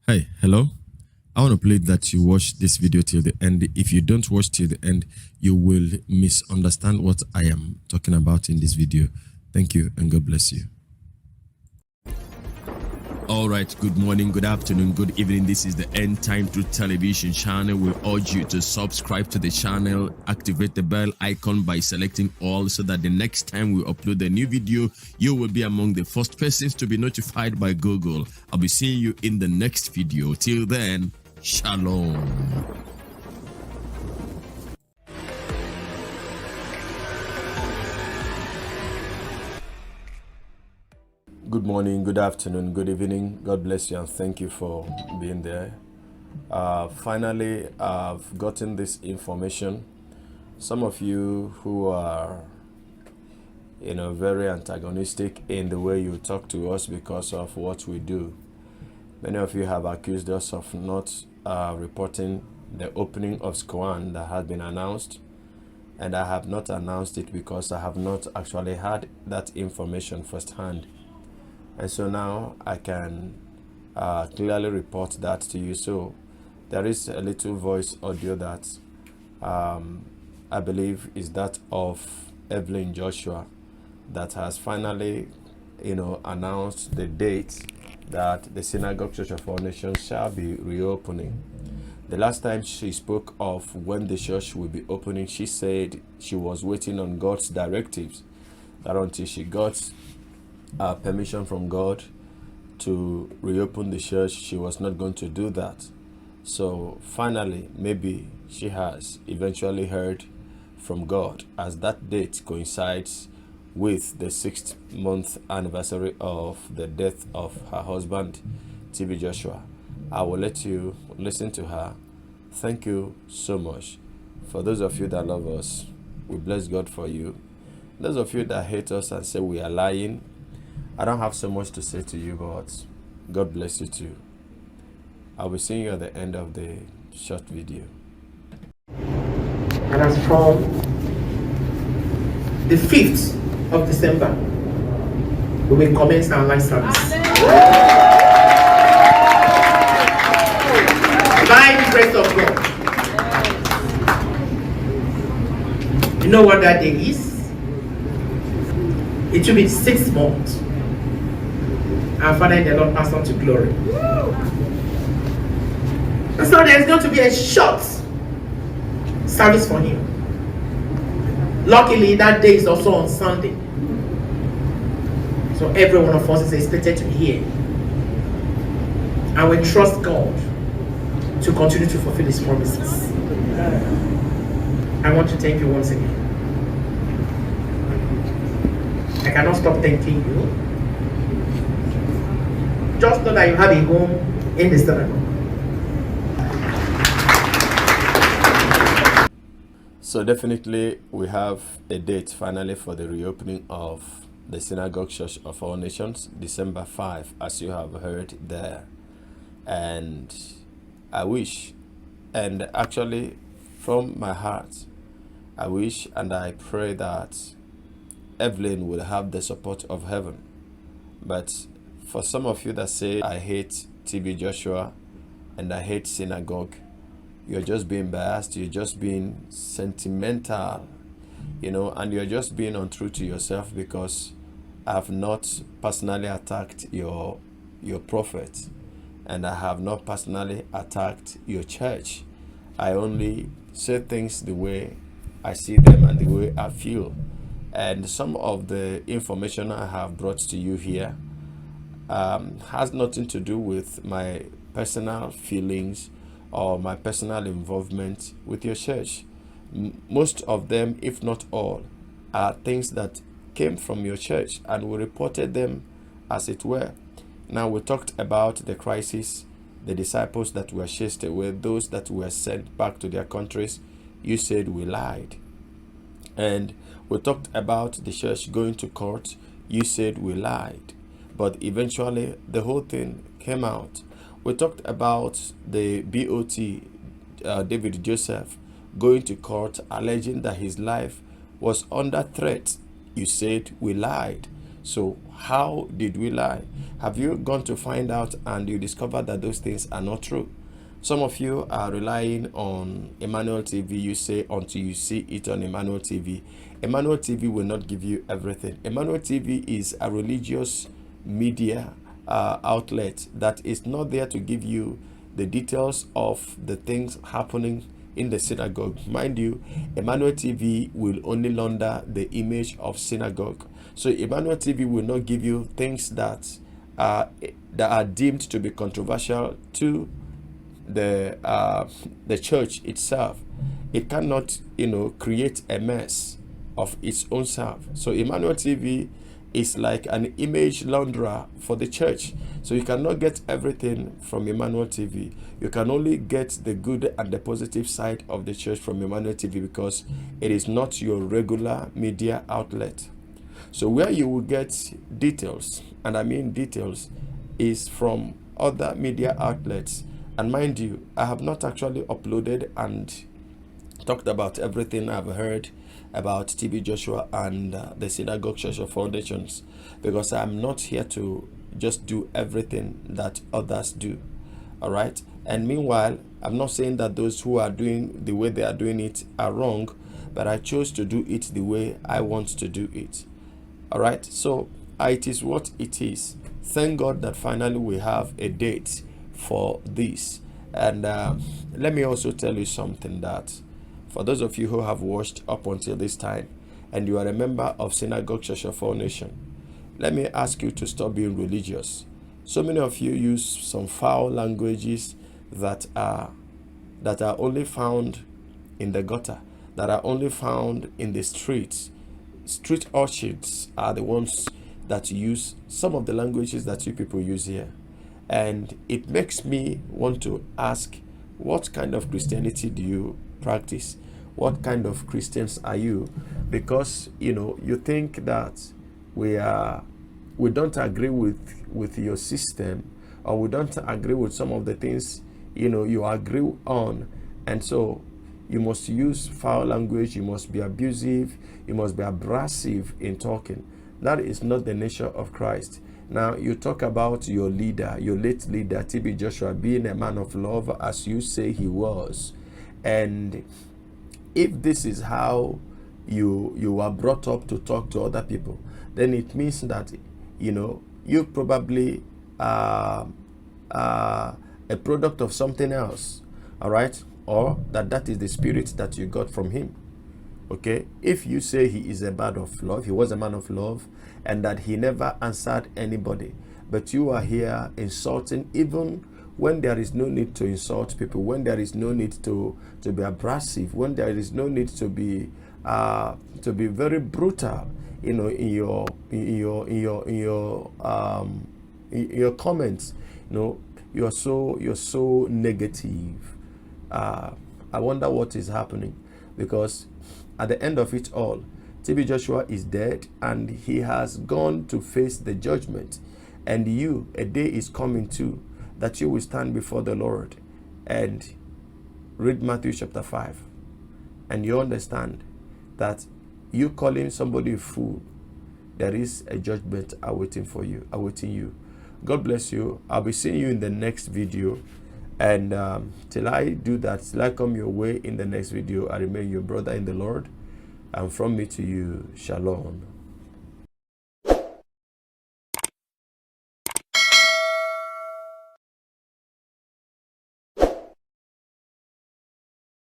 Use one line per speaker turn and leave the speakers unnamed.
Hi, hello. I want to plead that you watch this video till the end. If you don't watch till the end, you will misunderstand what I am talking about in this video. Thank you and God bless you. All right, good morning, good afternoon, good evening. This is the End Time Truth Television channel. We urge you to subscribe to the channel, activate the bell icon by selecting all so that the next time we upload a new video, you will be among the first persons to be notified by Google. I'll be seeing you in the next video. Till then, shalom. Good morning, good afternoon, good evening. God bless you and thank you for being there. Finally, I've gotten this information. Some of you who are, very antagonistic in the way you talk to us because of what we do. Many of you have accused us of not reporting the opening of Scoan that has been announced. And I have not announced it because I have not actually had that information firsthand. And so now I can clearly report that to you. So there is a little voice audio that I believe is that of Evelyn Joshua that has finally, announced the date that the Synagogue Church of All Nations shall be reopening. The last time she spoke of when the church will be opening, she said she was waiting on God's directives, that until she got permission from God to reopen the church, she was not going to do that. So finally, maybe she has eventually heard from God, as that date coincides with the 6th-month anniversary of the death of her husband, TB Joshua. I will let you listen to her. Thank you so much. For those of you that love us, we bless God for you. Those of you that hate us and say we are lying, I don't have so much to say to you, but God bless you too. I'll be seeing you at the end of the short video.
And as from the 5th of December, we will commence our live service. By the grace of God. You know what that day is? It will be 6 months. Our Father in the Lord passed on to glory. And so there's going to be a short service for him. Luckily, that day is also on Sunday. So every one of us is expected to be here. And we trust God to continue to fulfill his promises. I want to thank you once again. I cannot stop thanking you. Just know that you have a home in the synagogue.
So definitely we have a date finally for the reopening of the Synagogue Church of All Nations, December 5, as you have heard there. And I wish, and actually from my heart, I wish and I pray that Evelyn will have the support of heaven. But for some of you that say, I hate TB Joshua and I hate synagogue, you're just being biased, you're just being sentimental, and you're just being untrue to yourself, because I have not personally attacked your prophet, and I have not personally attacked your church. I only say things the way I see them and the way I feel. And some of the information I have brought to you here has nothing to do with my personal feelings or my personal involvement with your church. Most of them, if not all, are things that came from your church, and we reported them as it were. Now, we talked about the crisis, the disciples that were chased away, those that were sent back to their countries. You said we lied. And we talked about the church going to court. You said we lied. But eventually, the whole thing came out. We talked about the BOT, David Joseph, going to court alleging that his life was under threat. You said we lied. So how did we lie? Have you gone to find out and you discover that those things are not true? Some of you are relying on Emmanuel TV. You say until you see it on Emmanuel TV. Emmanuel TV will not give you everything. Emmanuel TV is a religious media outlet that is not there to give you the details of the things happening in the synagogue. Mind you, Emmanuel TV will only launder the image of synagogue. So Emmanuel TV will not give you things that are deemed to be controversial to the church itself. It cannot, create a mess of its own self. So Emmanuel TV is like an image launderer for the church. So you cannot get everything from Emmanuel TV. You can only get the good and the positive side of the church from Emmanuel TV because it is not your regular media outlet. So where you will get details, and I mean details, is from other media outlets. And mind you, I have not actually uploaded and talked about everything I've heard about TB Joshua and the Synagogue Church of Foundations, because I'm not here to just do everything that others do. All right. And meanwhile, I'm not saying that those who are doing the way they are doing it are wrong, but I chose to do it the way I want to do it. All right. So it is what it is. Thank God that finally we have a date for this. And let me also tell you something, that for those of you who have watched up until this time and you are a member of Synagogue Church of All Nations, let me ask you to stop being religious. So many of you use some foul languages that are only found in the gutter, that are only found in the streets. Street urchins are the ones that use some of the languages that you people use here. And it makes me want to ask, what kind of Christianity do you practice? What kind of Christians are you? Because you think that we don't agree with your system, or we don't agree with some of the things you agree on, and so you must use foul language, you must be abusive, you must be abrasive in talking. That is not the nature of Christ. Now, you talk about your leader, your late leader, TB Joshua, being a man of love, as you say he was. And if this is how you are brought up to talk to other people, then it means that, you probably are a product of something else, all right? Or that is the spirit that you got from him. Okay, if you say he is a man of love, he was a man of love, and that he never answered anybody, but you are here insulting even when there is no need to insult people, when there is no need to be abrasive, when there is no need to be very brutal, in your comments. You're so negative. I wonder what is happening, because at the end of it all, TB Joshua is dead and he has gone to face the judgment. And a day is coming too, that you will stand before the Lord and read Matthew chapter 5. And you understand that you calling somebody a fool, there is a judgment awaiting you. God bless you. I'll be seeing you in the next video. And till I do that, till I come your way in the next video, I remain your brother in the Lord. And from me to you, shalom.